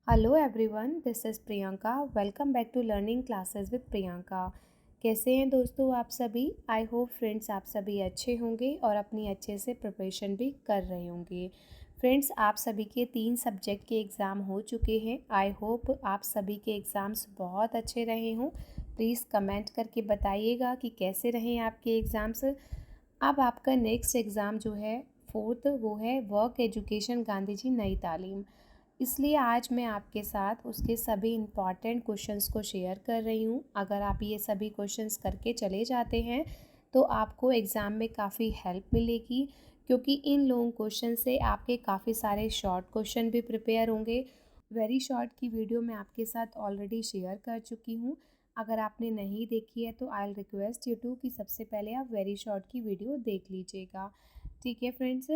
Hello everyone, this is Priyanka. Welcome back to learning classes with Priyanka. कैसे हैं दोस्तों आप सभी? आई होप फ्रेंड्स आप सभी अच्छे होंगे और अपनी अच्छे से प्रिपरेशन भी कर रहे होंगे। फ्रेंड्स, आप सभी के 3 सब्जेक्ट के एग्ज़ाम हो चुके हैं। आई होप आप सभी के एग्ज़ाम्स बहुत अच्छे रहे हों। प्लीज़ कमेंट करके बताइएगा कि कैसे रहे आपके एग्ज़ाम्स। अब आपका नेक्स्ट एग्ज़ाम जो है फोर्थ, वो है वर्क एजुकेशन गांधी जी नई तालीम। इसलिए आज मैं आपके साथ उसके सभी इम्पॉर्टेंट क्वेश्चंस को शेयर कर रही हूँ। अगर आप ये सभी क्वेश्चंस करके चले जाते हैं तो आपको एग्ज़ाम में काफ़ी हेल्प मिलेगी, क्योंकि इन लॉन्ग क्वेश्चन से आपके काफ़ी सारे शॉर्ट क्वेश्चन भी प्रिपेयर होंगे। वेरी शॉर्ट की वीडियो मैं आपके साथ ऑलरेडी शेयर कर चुकी हूँ। अगर आपने नहीं देखी है तो I will request you to कि सबसे पहले आप वेरी शॉर्ट की वीडियो देख लीजिएगा। ठीक है फ्रेंड्स,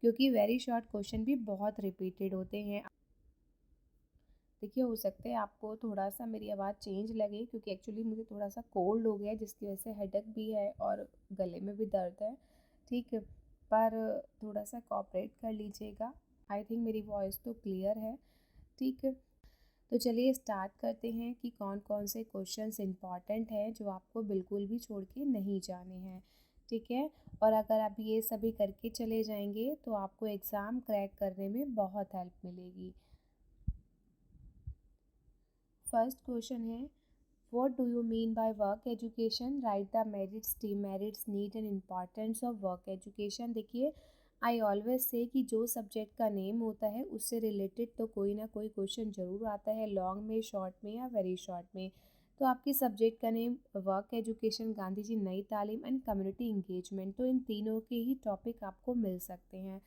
क्योंकि वेरी शॉर्ट क्वेश्चन भी बहुत रिपीटेड होते हैं। देखिए, हो सकता है आपको थोड़ा सा मेरी आवाज़ चेंज लगे, क्योंकि एक्चुअली मुझे थोड़ा सा कोल्ड हो गया है, जिसकी वजह से हेडेक भी है और गले में भी दर्द है। ठीक है, पर थोड़ा सा कोऑपरेट कर लीजिएगा। आई थिंक मेरी वॉइस तो क्लियर है। ठीक है, तो चलिए स्टार्ट करते हैं कि कौन कौन से क्वेश्चंस इंपॉर्टेंट हैं जो आपको बिल्कुल भी छोड़ के नहीं जाने हैं। ठीक है, और अगर आप ये सभी करके चले जाएंगे तो आपको एग्ज़ाम क्रैक करने में बहुत हेल्प मिलेगी। फर्स्ट क्वेश्चन है, what do you mean by work education? Right the merits, demerits, need and importance of work education. देखिए, आई ऑलवेज से कि जो सब्जेक्ट का नेम होता है उससे रिलेटेड तो कोई ना कोई क्वेश्चन ज़रूर आता है, लॉन्ग में, शॉर्ट में या वेरी शॉर्ट में। तो आपके सब्जेक्ट का name work education Gandhi ji नई तालीम एंड कम्युनिटी इंगेजमेंट, तो इन तीनों के ही टॉपिक आपको मिल सकते हैं।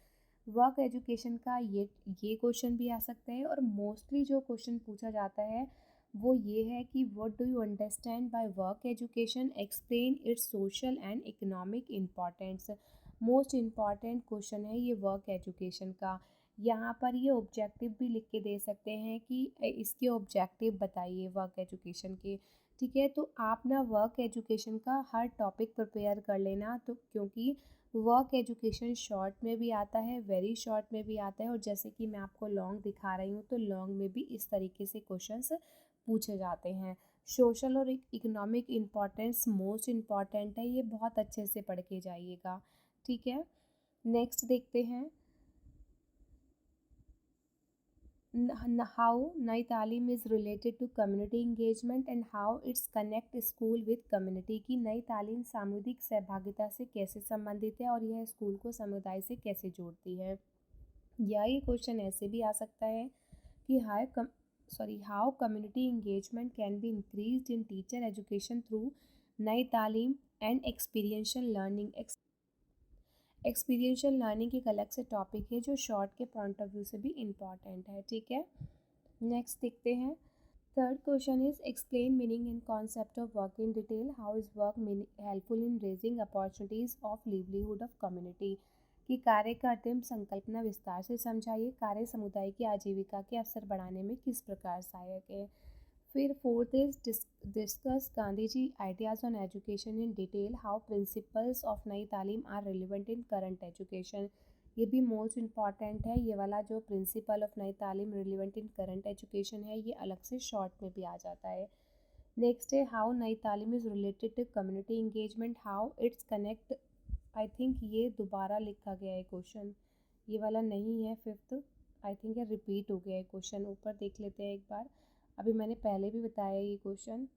वर्क एजुकेशन का ये क्वेश्चन भी आ सकता है, और मोस्टली जो क्वेश्चन पूछा जाता है वो ये है कि what do you understand by work education, explain it's social and economic importance. Most important question है ये वर्क एजुकेशन का। यहाँ पर ये ऑब्जेक्टिव भी लिख के दे सकते हैं कि इसके ऑब्जेक्टिव बताइए वर्क एजुकेशन के। ठीक है, तो आप ना वर्क एजुकेशन का हर टॉपिक प्रिपेयर कर लेना, तो क्योंकि वर्क एजुकेशन शॉर्ट में भी आता है, वेरी शॉर्ट में भी आता है, और जैसे कि मैं आपको लॉन्ग दिखा रही हूँ तो लॉन्ग में भी इस तरीके से क्वेश्चंस पूछे जाते हैं। सोशल और इकोनॉमिक इम्पॉर्टेंस मोस्ट इम्पॉर्टेंट है, ये बहुत अच्छे से पढ़ के जाइएगा। ठीक है, नेक्स्ट देखते हैं। How Nai Talim is related to community engagement and how it's connect school with community. की नई तालीम सामुदायिक सहभागिता से कैसे संबंधित है और यह स्कूल को समुदाय से कैसे जोड़ती है। या ये क्वेश्चन ऐसे भी आ सकता है कि how community engagement can be increased in teacher education through नई तालीम and experiential learning. Experiential learning एक अलग से टॉपिक है जो शॉर्ट के पॉइंट ऑफ व्यू से भी इम्पॉर्टेंट है। ठीक है, नेक्स्ट देखते हैं। Third question is explain meaning and concept of work in detail. How is work helpful in raising opportunities of livelihood of community. कि कार्य का अंतिम संकल्पना विस्तार से समझाइए। कार्य समुदाय की आजीविका के अवसर बढ़ाने में किस प्रकार सहायक है। फिर fourth is discuss Gandhi ji ideas on education in detail. How principles of Nai Talim are relevant in current education. ये भी मोस्ट इम्पॉर्टेंट है, ये वाला जो प्रिंसिपल ऑफ नई तालीम रिलेवेंट इन करंट एजुकेशन है, ये अलग से शॉर्ट में भी आ जाता है। नेक्स्ट है how Nai Talim is related to community engagement, how it's connect. I think ये दोबारा लिखा गया है क्वेश्चन, ये वाला नहीं है फिफ्थ। आई थिंक ये रिपीट हो गया है क्वेश्चन, ऊपर देख लेते हैं एक बार। अभी मैंने पहले भी बताया ये क्वेश्चन।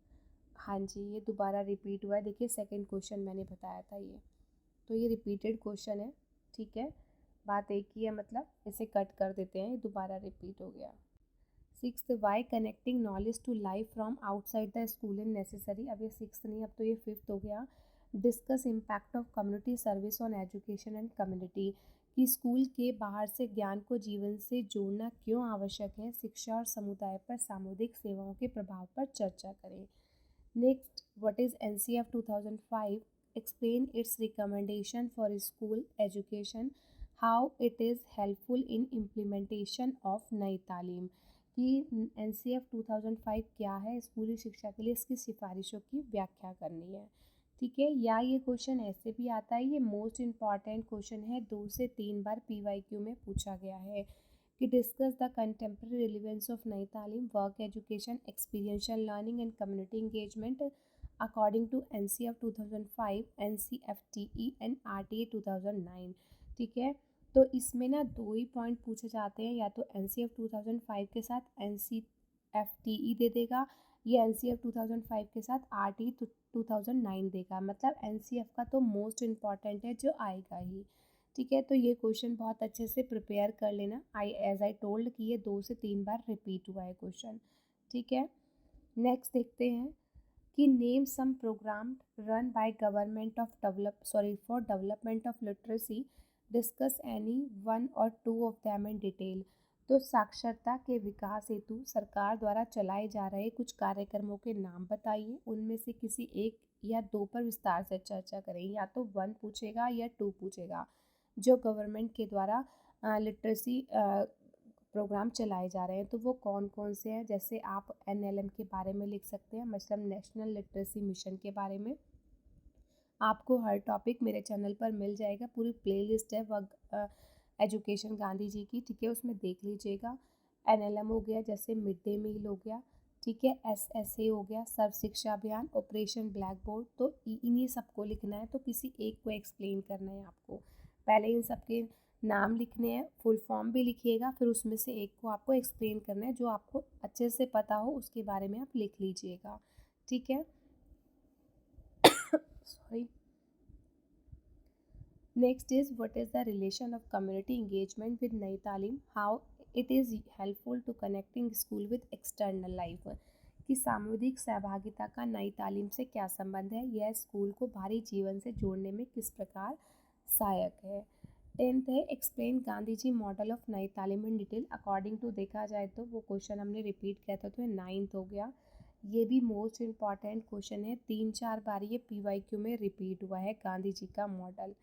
हाँ जी, ये दोबारा रिपीट हुआ है। देखिए, सेकंड क्वेश्चन मैंने बताया था ये, तो ये रिपीटेड क्वेश्चन है। ठीक है, बात एक ही है, मतलब इसे कट कर देते हैं, ये दोबारा रिपीट हो गया। Sixth, why connecting knowledge to life from outside the school in necessary. अब ये सिक्स्थ नहीं, अब तो ये फिफ्थ हो गया। Discuss impact of community service on education and community. कि स्कूल के बाहर से ज्ञान को जीवन से जोड़ना क्यों आवश्यक है। शिक्षा और समुदाय पर सामुदायिक सेवाओं के प्रभाव पर चर्चा करें। Next, what is NCF 2005? Explain it's recommendation for school education, how it is helpful in implementation of Nai तालीम। कि NCF 2005 क्या है, स्कूली शिक्षा के लिए इसकी सिफारिशों की व्याख्या करनी है। ठीक है, या ये क्वेश्चन ऐसे भी आता है, ये मोस्ट इम्पॉर्टेंट क्वेश्चन है, 2 से 3 बार PYQ में पूछा गया है कि discuss the contemporary relevance of Nai Talim, work education, experiential learning and community engagement according to NCF 2005, NCFTE and RTA 2009। ठीक है, तो इसमें ना दो ही पॉइंट पूछे जाते हैं, या तो NCF 2005 के साथ NCFTE दे देगा, या NCF 2005 के साथ RTA 2009 देगा। मतलब NCF का तो मोस्ट इम्पॉर्टेंट है जो आएगा ही। ठीक है, तो ये क्वेश्चन बहुत अच्छे से प्रिपेयर कर लेना। एज आई टोल्ड कि ये 2 से 3 बार रिपीट हुआ है क्वेश्चन। ठीक है, नेक्स्ट देखते हैं कि name some program run by government of for development of literacy, discuss any one और two of them in detail. तो साक्षरता के विकास हेतु सरकार द्वारा चलाए जा रहे कुछ कार्यक्रमों के नाम बताइए, उनमें से किसी एक या दो पर विस्तार से चर्चा करें। या तो 1 पूछेगा या 2 पूछेगा, जो गवर्नमेंट के द्वारा लिटरेसी प्रोग्राम चलाए जा रहे हैं। तो वो कौन कौन से हैं, जैसे आप NLM के बारे में लिख सकते हैं, मतलब नेशनल लिटरेसी मिशन के बारे में। आपको हर टॉपिक मेरे चैनल पर मिल जाएगा, पूरी प्लेलिस्ट है वर्क एजुकेशन गांधी जी की। ठीक है, उसमें देख लीजिएगा। NLM हो गया, जैसे मिड डे मील हो गया। ठीक है, SSA हो गया, सर्व शिक्षा अभियान, ऑपरेशन ब्लैक बोर्ड। तो इन्हीं सबको लिखना है, तो किसी एक को एक्सप्लेन करना है आपको। पहले इन सबके नाम लिखने हैं, फुल फॉर्म भी लिखिएगा, फिर उसमें से एक को आपको एक्सप्लेन करना है, जो आपको अच्छे से पता हो उसके बारे में आप लिख लीजिएगा। ठीक है, sorry. Next is what is the relation of community engagement with Nai Talim, how it is helpful to connecting school with external life. कि सामुदायिक सहभागिता का नई तालीम से क्या संबंध है, यह स्कूल को बाहरी जीवन से जोड़ने में किस प्रकार सहायक है। 10th है explain Gandhi ji model of Nai Talim in detail according to. देखा जाए तो वो क्वेश्चन हमने रिपीट किया था, तो 9th हो गया। ये भी मोस्ट इम्पॉर्टेंट क्वेश्चन है, 3-4 बार ये PYQ में रिपीट हुआ है, गांधी जी का मॉडल।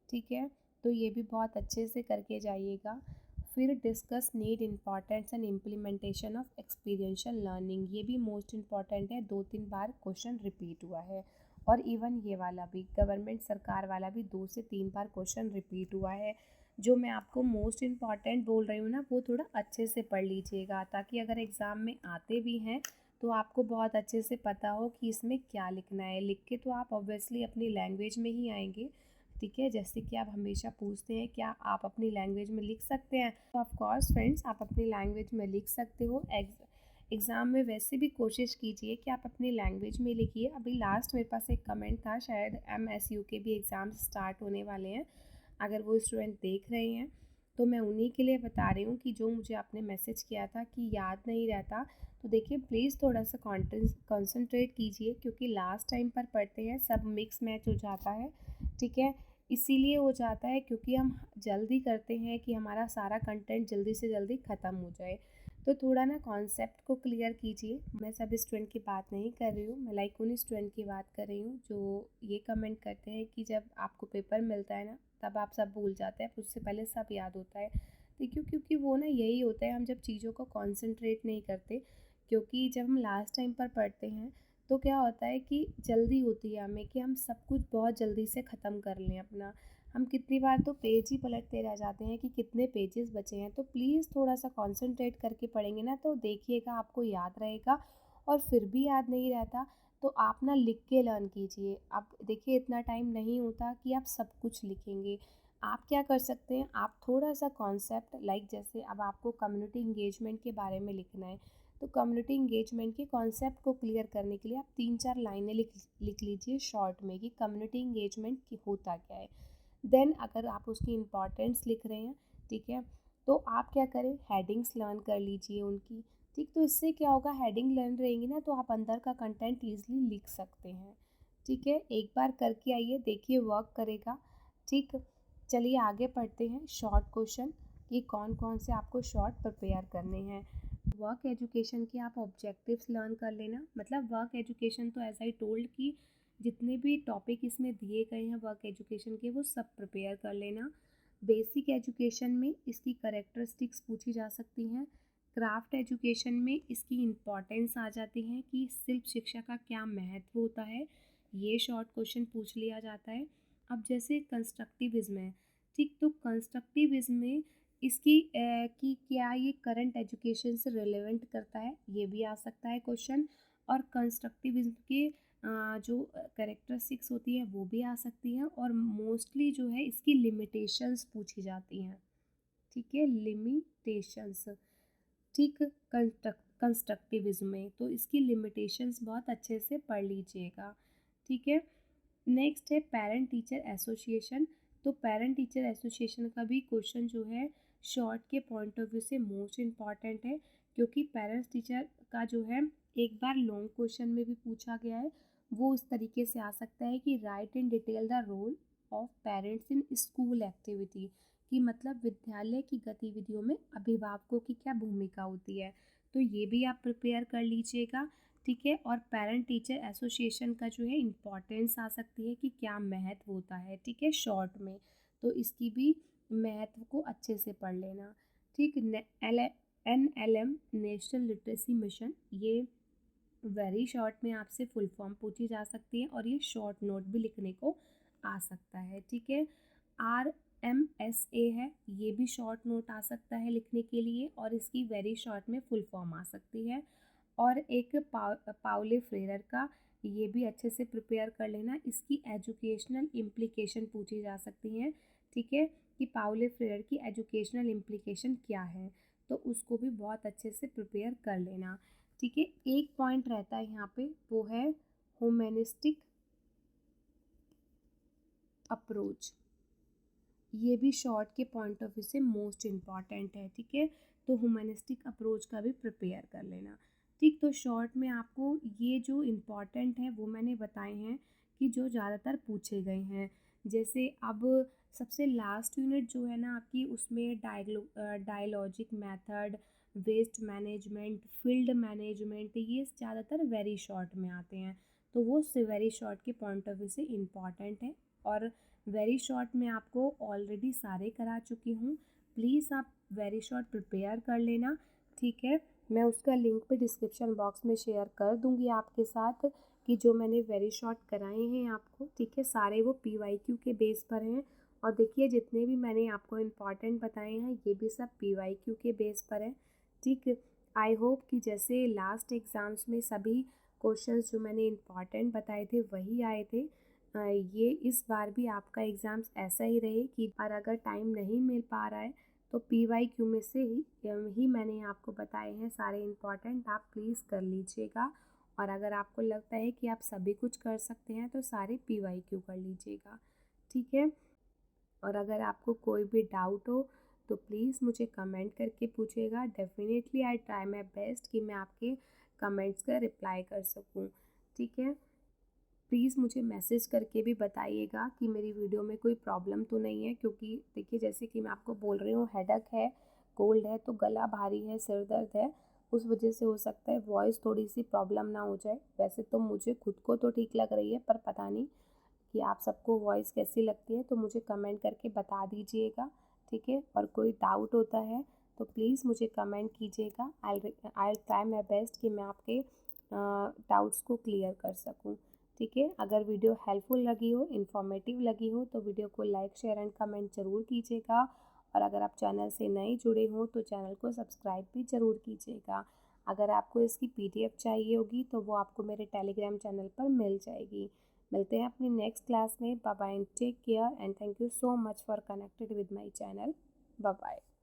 ठीक है, तो ये भी बहुत अच्छे से करके जाइएगा। फिर discuss need, importance and implementation of experiential learning, ये भी मोस्ट इम्पॉर्टेंट है, 2-3 बार क्वेश्चन रिपीट हुआ है। और इवन ये वाला भी, गवर्नमेंट सरकार वाला भी 2 से 3 बार क्वेश्चन रिपीट हुआ है। जो मैं आपको मोस्ट इम्पॉर्टेंट बोल रही हूँ ना, वो थोड़ा अच्छे से पढ़ लीजिएगा, ताकि अगर एग्ज़ाम में आते भी हैं तो आपको बहुत अच्छे से पता हो कि इसमें क्या लिखना है। लिख के तो आप ऑब्वियसली अपनी लैंग्वेज में ही आएंगे। ठीक है, जैसे कि आप हमेशा पूछते हैं क्या आप अपनी लैंग्वेज में लिख सकते हैं, तो ऑफ कोर्स फ्रेंड्स आप अपनी लैंग्वेज में लिख सकते हो। एग्ज़ाम में वैसे भी कोशिश कीजिए कि आप अपनी लैंग्वेज में लिखिए। अभी लास्ट मेरे पास एक कमेंट था, शायद MSU के भी एग्ज़ाम्स स्टार्ट होने वाले हैं, अगर वो स्टूडेंट देख रहे हैं तो मैं उन्हीं के लिए बता रही हूँ कि जो मुझे आपने मैसेज किया था कि याद नहीं रहता, तो देखिए प्लीज़ थोड़ा सा कॉन्सेंट्रेट कीजिए, क्योंकि लास्ट टाइम पर पढ़ते हैं सब मिक्स मैच हो जाता है। ठीक है, इसीलिए हो जाता है क्योंकि हम जल्दी करते हैं कि हमारा सारा कंटेंट जल्दी से जल्दी ख़त्म हो जाए। तो थोड़ा ना कॉन्सेप्ट को क्लियर कीजिए। मैं सब स्टूडेंट की बात नहीं कर रही हूँ, मैं लाइक उन्हीं स्टूडेंट की बात कर रही हूँ जो ये कमेंट करते हैं कि जब आपको पेपर मिलता है ना तब आप सब भूल जाते हैं, उससे पहले सब याद होता है। देखिए क्योंकि वो ना यही होता है, हम जब चीज़ों को कॉन्सेंट्रेट नहीं करते, क्योंकि जब हम लास्ट टाइम पर पढ़ते हैं तो क्या होता है कि जल्दी होती है हमें कि हम सब कुछ बहुत जल्दी से ख़त्म कर लें अपना। हम कितनी बार तो पेज ही पलटते रह जाते हैं कि कितने पेजेस बचे हैं। तो प्लीज़ थोड़ा सा कंसंट्रेट करके पढ़ेंगे ना तो देखिएगा आपको याद रहेगा। और फिर भी याद नहीं रहता तो आप ना लिख के लर्न कीजिए। अब देखिए इतना टाइम नहीं होता कि आप सब कुछ लिखेंगे। आप क्या कर सकते हैं, आप थोड़ा सा कॉन्सेप्ट लाइक जैसे अब आपको कम्युनिटी इंगेजमेंट के बारे में लिखना है, तो कम्युनिटी इंगेजमेंट के कॉन्सेप्ट को क्लियर करने के लिए आप 3-4 लाइनें लिख लीजिए शॉर्ट में कि कम्युनिटी इंगेजमेंट की होता क्या है। देन अगर आप उसकी इम्पॉर्टेंस लिख रहे हैं, ठीक है, तो आप क्या करें, हेडिंग्स लर्न कर लीजिए उनकी। ठीक, तो इससे क्या होगा, हेडिंग लर्न रहेंगी ना तो आप अंदर का कंटेंट ईजिली लिख सकते हैं। ठीक है, एक बार करके आइए, देखिए वर्क करेगा। ठीक, चलिए आगे पढ़ते हैं शॉर्ट क्वेश्चन कि कौन कौन से आपको शॉर्ट प्रिपेयर करने हैं। वर्क एजुकेशन के आप ऑब्जेक्टिव्स लर्न कर लेना। मतलब वर्क एजुकेशन तो ऐसा ही टोल्ड कि जितने भी टॉपिक इसमें दिए गए हैं वर्क एजुकेशन के वो सब प्रिपेयर कर लेना। बेसिक एजुकेशन में इसकी करेक्टरिस्टिक्स पूछी जा सकती हैं। क्राफ्ट एजुकेशन में इसकी इम्पॉर्टेंस आ जाती है कि सिर्फ शिक्षा का क्या महत्व होता है, ये शॉर्ट क्वेश्चन पूछ लिया जाता है। अब जैसे कंस्ट्रक्टिविज्म है, ठीक, तो कंस्ट्रक्टिविज्म में इसकी कि क्या ये करंट एजुकेशन से रिलेवेंट करता है, ये भी आ सकता है क्वेश्चन। और कंस्ट्रक्टिविज्म के जो कैरेक्टरिस्टिक्स होती है वो भी आ सकती है। और मोस्टली जो है इसकी लिमिटेशंस पूछी जाती हैं, ठीक है, लिमिटेशंस, ठीक। कंस्ट्रक्टिविज्म में तो इसकी लिमिटेशंस बहुत अच्छे से पढ़ लीजिएगा, ठीक है। नेक्स्ट है पेरेंट टीचर एसोसिएशन। तो पेरेंट टीचर एसोसिएशन का भी क्वेश्चन जो है शॉर्ट के पॉइंट ऑफ व्यू से मोस्ट इम्पॉर्टेंट है, क्योंकि पेरेंट्स टीचर का जो है एक बार लॉन्ग क्वेश्चन में भी पूछा गया है। वो इस तरीके से आ सकता है कि write in detail the role of parents in school activity, कि मतलब विद्यालय की गतिविधियों में अभिभावकों की क्या भूमिका होती है। तो ये भी आप प्रिपेयर कर लीजिएगा, ठीक है। और पेरेंट टीचर एसोसिएशन का जो है इम्पॉर्टेंस आ सकती है कि क्या महत्व होता है, ठीक है, शॉर्ट में। तो इसकी भी महत्व को अच्छे से पढ़ लेना, ठीक। NLM नेशनल लिटरेसी मिशन, ये वेरी शॉर्ट में आपसे फुल फॉर्म पूछी जा सकती है और ये शॉर्ट नोट भी लिखने को आ सकता है, ठीक है। RMSA है, ये भी शॉर्ट नोट आ सकता है लिखने के लिए और इसकी वेरी शॉर्ट में फुल फॉर्म आ सकती है। और एक पाउले फ्रेरर का, ये भी अच्छे से प्रिपेयर कर लेना, इसकी एजुकेशनल इम्प्लीकेशन पूछी जा सकती हैं, ठीक है, कि पाउले फ्रेरर की एजुकेशनल इम्प्लीकेशन क्या है, तो उसको भी बहुत अच्छे से प्रिपेयर कर लेना, ठीक है। एक पॉइंट रहता है यहाँ पे, वो है ह्यूमैनिस्टिक अप्रोच, ये भी शॉर्ट के पॉइंट ऑफ व्यू से मोस्ट इम्पॉर्टेंट है, ठीक है। तो ह्यूमैनिस्टिक अप्रोच का भी प्रिपेयर कर लेना, ठीक। तो शॉर्ट में आपको ये जो इम्पॉर्टेंट है वो मैंने बताए हैं कि जो ज़्यादातर पूछे गए हैं। जैसे अब सबसे लास्ट यूनिट जो है ना आपकी, उसमें dialogic method, waste management, field management, ये ज़्यादातर वेरी शॉर्ट में आते हैं। तो वो वेरी शॉर्ट के पॉइंट ऑफ व्यू से इम्पॉर्टेंट है और वेरी शॉर्ट में आपको ऑलरेडी सारे करा चुकी हूँ। प्लीज़ आप वेरी शॉर्ट प्रिपेयर कर लेना, ठीक है। मैं उसका लिंक भी डिस्क्रिप्शन बॉक्स में शेयर कर दूँगी आपके साथ कि जो मैंने वेरी शॉर्ट कराए हैं आपको, ठीक है, सारे वो PYQ के बेस पर हैं। और देखिए जितने भी मैंने आपको इम्पॉर्टेंट बताए हैं ये भी सब PYQ के बेस पर है, ठीक। आई होप कि जैसे लास्ट एग्ज़ाम्स में सभी क्वेश्चंस जो मैंने इम्पॉर्टेंट बताए थे वही आए थे, ये इस बार भी आपका एग्ज़ाम्स ऐसा ही रहे कि और अगर टाइम नहीं मिल पा रहा है तो PYQ में से ही मैंने आपको बताए हैं सारे इम्पॉर्टेंट, आप प्लीज़ कर लीजिएगा। और अगर आपको लगता है कि आप सभी कुछ कर सकते हैं तो सारे PYQ कर लीजिएगा, ठीक है। और अगर आपको कोई भी डाउट हो तो प्लीज़ मुझे कमेंट करके पूछिएगा। Definitely I try my best कि मैं आपके कमेंट्स का रिप्लाई कर सकूं, ठीक है। प्लीज़ मुझे मैसेज करके भी बताइएगा कि मेरी वीडियो में कोई प्रॉब्लम तो नहीं है, क्योंकि देखिए जैसे कि मैं आपको बोल रही हूँ हेडेक है, कोल्ड है, तो गला भारी है, सिर दर्द है, उस वजह से हो सकता है वॉइस थोड़ी सी प्रॉब्लम ना हो जाए। वैसे तो मुझे खुद को तो ठीक लग रही है, पर पता नहीं कि आप सबको वॉइस कैसी लगती है, तो मुझे कमेंट करके बता दीजिएगा, ठीक है। और कोई डाउट होता है तो प्लीज़ मुझे कमेंट कीजिएगा। आई ट्राई माई बेस्ट कि मैं आपके डाउट्स को क्लियर कर सकूं, ठीक है। अगर वीडियो हेल्पफुल लगी हो, इन्फॉर्मेटिव लगी हो तो वीडियो को लाइक, शेयर एंड कमेंट ज़रूर कीजिएगा। और अगर आप चैनल से नए जुड़े हो तो चैनल को सब्सक्राइब भी ज़रूर कीजिएगा। अगर आपको इसकी PDF चाहिए होगी तो वो आपको मेरे टेलीग्राम चैनल पर मिल जाएगी। मिलते हैं अपनी नेक्स्ट क्लास में। Bye bye and take care and thank you so much for connected with my channel. Bye bye.